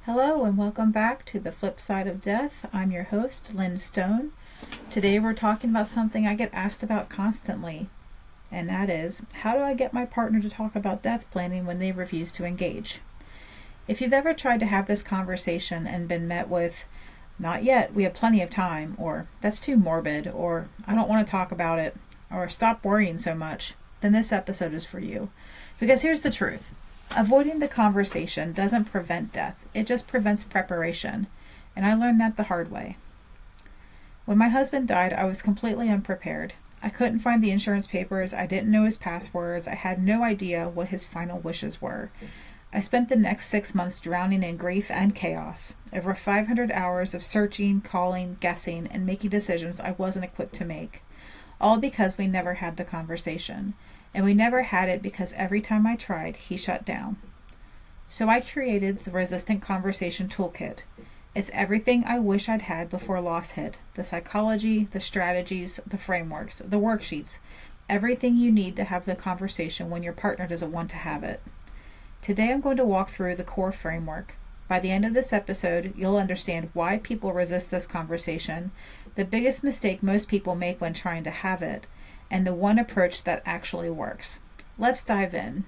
Hello and welcome back to The Flip Side of Death. I'm your host, Lynn Stone. Today we're talking about something I get asked about constantly, and that is, how do I get my partner to talk about death planning when they refuse to engage? If you've ever tried to have this conversation and been met with, "Not yet, we have plenty of time," or "That's too morbid," or "I don't want to talk about it," or "Stop worrying so much," then this episode is for you. Because here's the truth. Avoiding the conversation doesn't prevent death, it just prevents preparation, and I learned that the hard way. When my husband died, I was completely unprepared. I couldn't find the insurance papers, I didn't know his passwords, I had no idea what his final wishes were. I spent the next 6 months drowning in grief and chaos, over 500 hours of searching, calling, guessing, and making decisions I wasn't equipped to make, all because we never had the conversation. And we never had it because every time I tried, he shut down. So I created the Resistant Conversation Toolkit. It's everything I wish I'd had before loss hit. The psychology, the strategies, the frameworks, the worksheets. Everything you need to have the conversation when your partner doesn't want to have it. Today I'm going to walk through the core framework. By the end of this episode, you'll understand why people resist this conversation, the biggest mistake most people make when trying to have it, and the one approach that actually works. Let's dive in.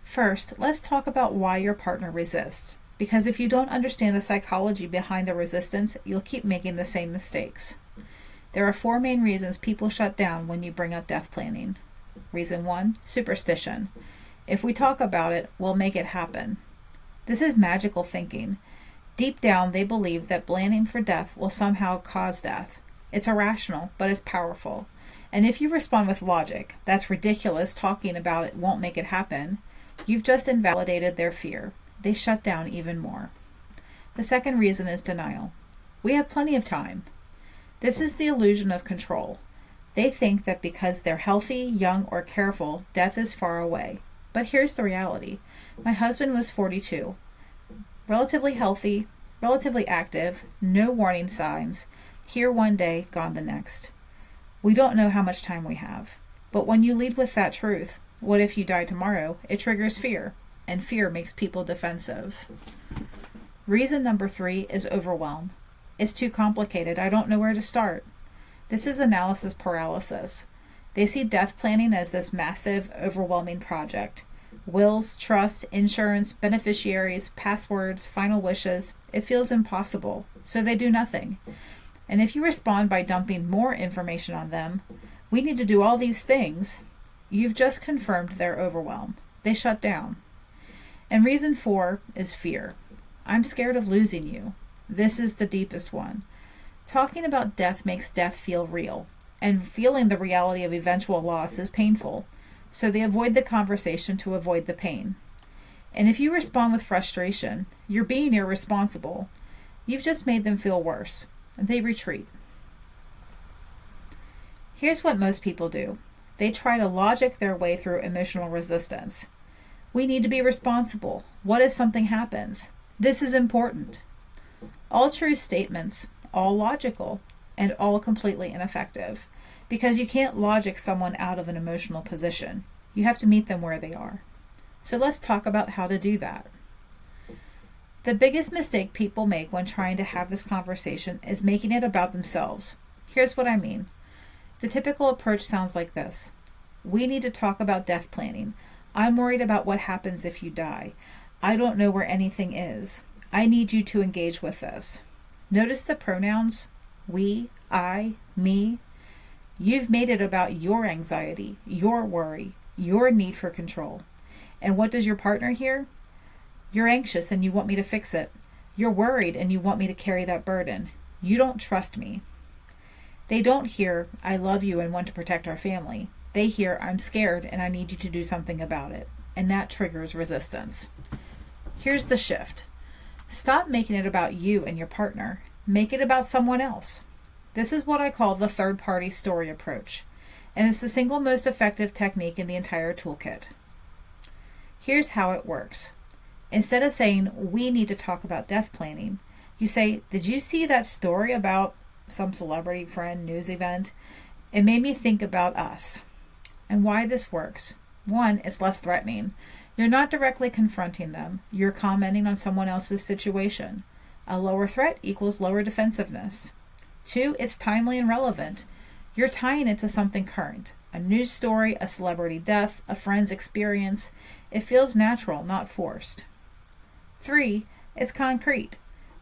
First, let's talk about why your partner resists. Because if you don't understand the psychology behind the resistance, you'll keep making the same mistakes. There are 4 main reasons people shut down when you bring up death planning. Reason 1, superstition. If we talk about it, we'll make it happen. This is magical thinking. Deep down, they believe that planning for death will somehow cause death. It's irrational, but it's powerful. And if you respond with logic, "That's ridiculous, talking about it won't make it happen," you've just invalidated their fear. They shut down even more. The second reason is denial. We have plenty of time. This is the illusion of control. They think that because they're healthy, young, or careful, death is far away. But here's the reality. My husband was 42, relatively healthy, relatively active, no warning signs, here one day, gone the next. We don't know how much time we have. But when you lead with that truth, what if you die tomorrow, it triggers fear, and fear makes people defensive. Reason number 3 is overwhelm. It's too complicated, I don't know where to start. This is analysis paralysis. They see death planning as this massive, overwhelming project. Wills, trust, insurance, beneficiaries, passwords, final wishes. It feels impossible, so they do nothing. And if you respond by dumping more information on them, "We need to do all these things," you've just confirmed their overwhelm. They shut down. And reason 4 is fear. I'm scared of losing you. This is the deepest one. Talking about death makes death feel real, and feeling the reality of eventual loss is painful, so they avoid the conversation to avoid the pain. And if you respond with frustration, you're being irresponsible. You've just made them feel worse. They retreat. Here's what most people do. They try to logic their way through emotional resistance. We need to be responsible. What if something happens? This is important. All true statements, all logical, and all completely ineffective, because you can't logic someone out of an emotional position. You have to meet them where they are. So let's talk about how to do that. The biggest mistake people make when trying to have this conversation is making it about themselves. Here's what I mean. The typical approach sounds like this. "We need to talk about death planning. I'm worried about what happens if you die. I don't know where anything is. I need you to engage with this." Notice the pronouns, we, I, me. You've made it about your anxiety, your worry, your need for control. And what does your partner hear? "You're anxious and you want me to fix it. You're worried and you want me to carry that burden. You don't trust me." They don't hear, "I love you and want to protect our family." They hear, "I'm scared and I need you to do something about it." And that triggers resistance. Here's the shift. Stop making it about you and your partner. Make it about someone else. This is what I call the third-party story approach, and it's the single most effective technique in the entire toolkit. Here's how it works. Instead of saying, "We need to talk about death planning," you say, "Did you see that story about some celebrity friend news event? It made me think about us." And why this works. 1, it's less threatening. You're not directly confronting them. You're commenting on someone else's situation. A lower threat equals lower defensiveness. 2, it's timely and relevant. You're tying it to something current. A news story, a celebrity death, a friend's experience. It feels natural, not forced. 3, it's concrete.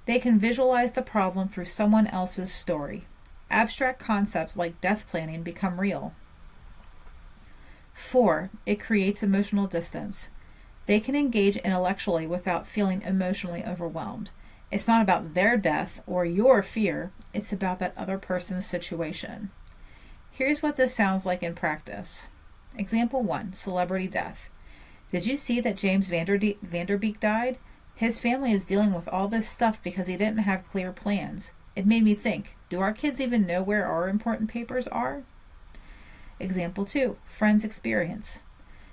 They can visualize the problem through someone else's story. Abstract concepts like death planning become real. 4, it creates emotional distance. They can engage intellectually without feeling emotionally overwhelmed. It's not about their death or your fear, it's about that other person's situation. Here's what this sounds like in practice. Example 1, celebrity death. Did you see that James Vanderbeek died? His family is dealing with all this stuff because he didn't have clear plans. It made me think, do our kids even know where our important papers are? Example 2, friend's experience.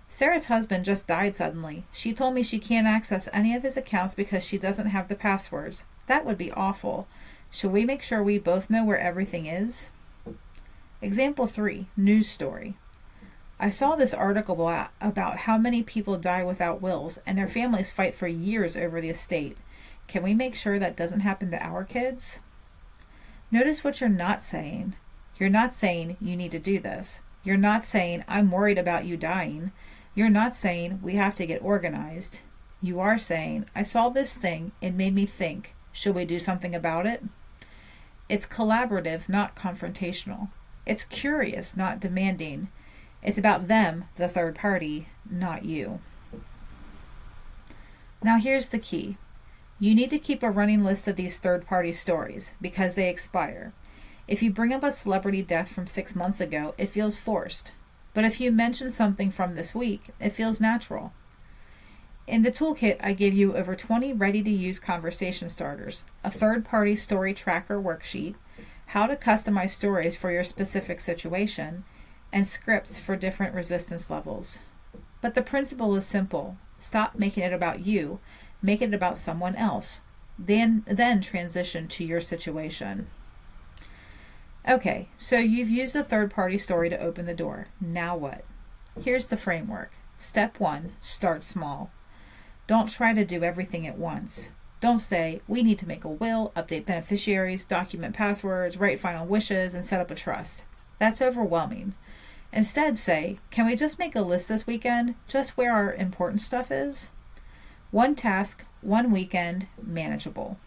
Sarah's husband just died suddenly. She told me she can't access any of his accounts because she doesn't have the passwords. That would be awful. Should we make sure we both know where everything is? Example 3, news story. I saw this article about how many people die without wills and their families fight for years over the estate. Can we make sure that doesn't happen to our kids? Notice what you're not saying. You're not saying you need to do this. You're not saying I'm worried about you dying. You're not saying we have to get organized. You are saying, I saw this thing, it made me think. Should we do something about it? It's collaborative, not confrontational. It's curious, not demanding. It's about them, the third party, not you. Now here's the key. You need to keep a running list of these third-party stories because they expire. If you bring up a celebrity death from 6 months ago, it feels forced. But if you mention something from this week, it feels natural. In the toolkit, I give you over 20 ready-to-use conversation starters, a third-party story tracker worksheet, how to customize stories for your specific situation, and scripts for different resistance levels. But the principle is simple. Stop making it about you. Make it about someone else. Then transition to your situation. Okay, so you've used a third-party story to open the door. Now what? Here's the framework. Step 1, start small. Don't try to do everything at once. Don't say, we need to make a will, update beneficiaries, document passwords, write final wishes, and set up a trust. That's overwhelming. Instead say, can we just make a list this weekend, just where our important stuff is? 1 task, 1 weekend, manageable.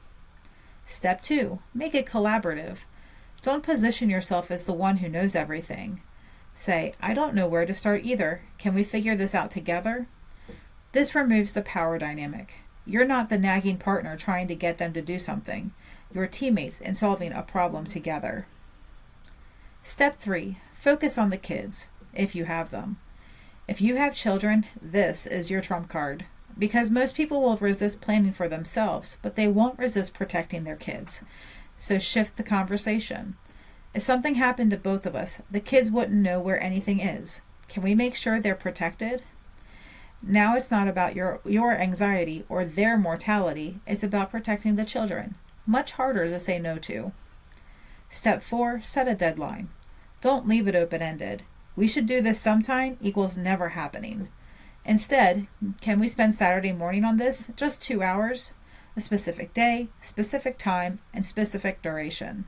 Step 2, make it collaborative. Don't position yourself as the one who knows everything. Say, I don't know where to start either. Can we figure this out together? This removes the power dynamic. You're not the nagging partner trying to get them to do something. You're teammates in solving a problem together. Step 3, focus on the kids, if you have them. If you have children, this is your trump card. Because most people will resist planning for themselves, but they won't resist protecting their kids. So shift the conversation. If something happened to both of us, the kids wouldn't know where anything is. Can we make sure they're protected? Now it's not about your anxiety or their mortality. It's about protecting the children. Much harder to say no to. Step 4, set a deadline. Don't leave it open-ended. We should do this sometime equals never happening. Instead, can we spend Saturday morning on this? Just 2 hours? A specific day, specific time, and specific duration.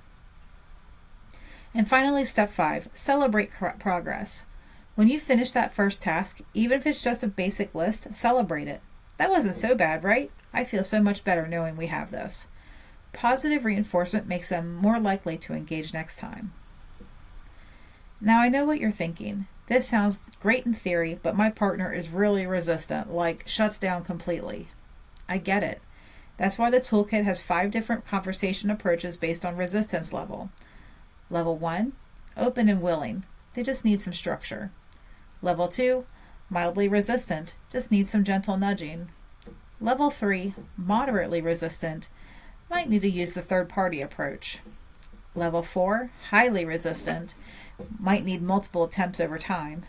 And finally, step 5, celebrate progress. When you finish that first task, even if it's just a basic list, celebrate it. That wasn't so bad, right? I feel so much better knowing we have this. Positive reinforcement makes them more likely to engage next time. Now I know what you're thinking. This sounds great in theory, but my partner is really resistant, like shuts down completely. I get it. That's why the toolkit has 5 different conversation approaches based on resistance level. Level 1, open and willing. They just need some structure. Level 2, mildly resistant. Just need some gentle nudging. Level 3, moderately resistant. Might need to use the third-party approach. Level 4, highly resistant. Might need multiple attempts over time.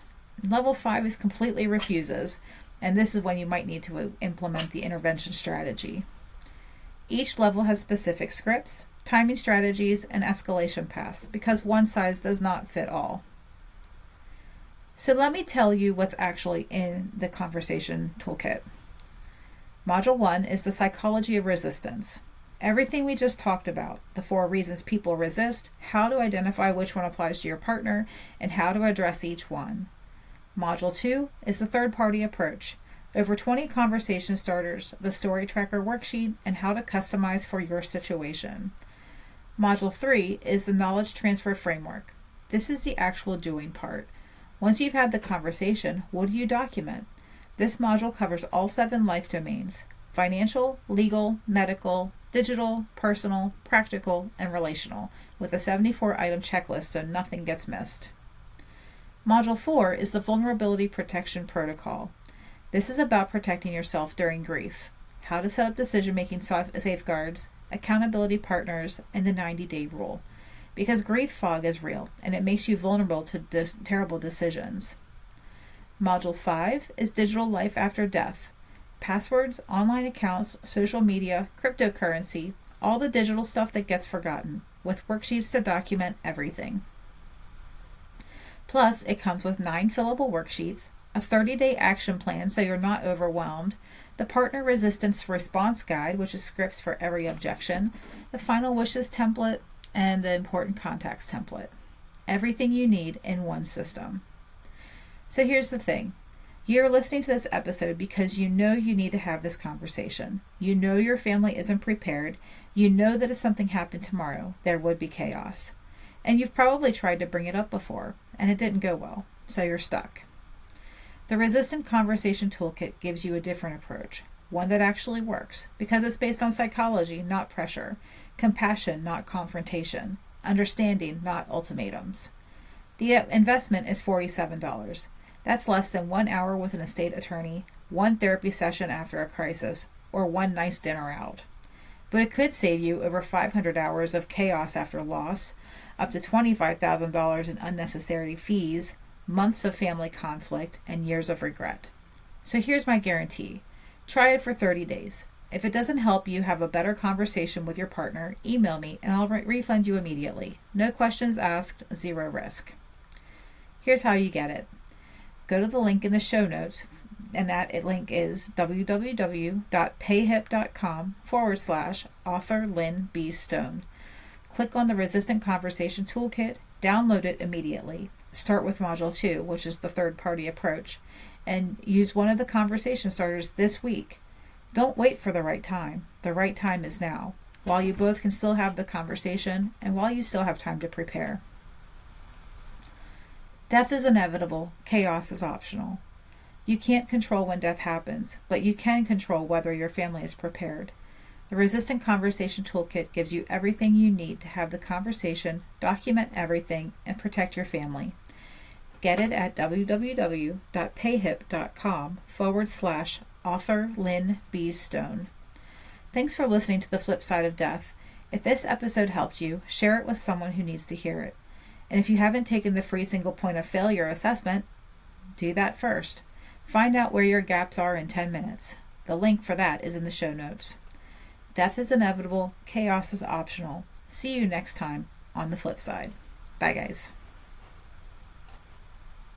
Level 5 is completely refuses, and this is when you might need to implement the intervention strategy. Each level has specific scripts, timing strategies, and escalation paths because one size does not fit all. So let me tell you what's actually in the conversation toolkit. Module 1 is the psychology of resistance. Everything we just talked about, the 4 reasons people resist, how to identify which one applies to your partner, and how to address each one. Module 2 is the third-party approach. Over 20 conversation starters, the story tracker worksheet, and how to customize for your situation. Module 3 is the knowledge transfer framework. This is the actual doing part. Once you've had the conversation, what do you document? This module covers all 7 life domains: financial, legal, medical, digital, personal, practical, and relational, with a 74-item checklist so nothing gets missed. Module 4 is the Vulnerability Protection Protocol. This is about protecting yourself during grief, how to set up decision-making safeguards, accountability partners, and the 90-day rule. Because grief fog is real, and it makes you vulnerable to terrible decisions. Module 5 is Digital Life After Death. Passwords, online accounts, social media, cryptocurrency, all the digital stuff that gets forgotten, with worksheets to document everything. Plus, it comes with 9 fillable worksheets, a 30-day action plan so you're not overwhelmed, the Partner Resistance Response Guide, which is scripts for every objection, the Final Wishes template, and the Important Contacts template. Everything you need in one system. So here's the thing. You're listening to this episode because you know you need to have this conversation. You know your family isn't prepared. You know that if something happened tomorrow, there would be chaos. And you've probably tried to bring it up before, and it didn't go well, so you're stuck. The Resistant Conversation Toolkit gives you a different approach, one that actually works, because it's based on psychology, not pressure, compassion, not confrontation, understanding, not ultimatums. The investment is $47. That's less than 1 hour with an estate attorney, 1 therapy session after a crisis, or 1 nice dinner out. But it could save you over 500 hours of chaos after loss, up to $25,000 in unnecessary fees, months of family conflict, and years of regret. So here's my guarantee. Try it for 30 days. If it doesn't help you have a better conversation with your partner, email me and I'll refund you immediately. No questions asked, 0 risk. Here's how you get it. Go to the link in the show notes, and that link is www.payhip.com/author Lynn B. Stone. Click on the Resistant Conversation Toolkit, download it immediately. Start with Module 2, which is the third-party approach, and use one of the conversation starters this week. Don't wait for the right time. The right time is now, while you both can still have the conversation and while you still have time to prepare. Death is inevitable. Chaos is optional. You can't control when death happens, but you can control whether your family is prepared. The Resistant Conversation Toolkit gives you everything you need to have the conversation, document everything, and protect your family. Get it at www.payhip.com/author Lynn B. Stone. Thanks for listening to The Flip Side of Death. If this episode helped you, share it with someone who needs to hear it. And if you haven't taken the free single point of failure assessment, do that first. Find out where your gaps are in 10 minutes. The link for that is in the show notes. Death is inevitable. Chaos is optional. See you next time on The Flip Side. Bye, guys.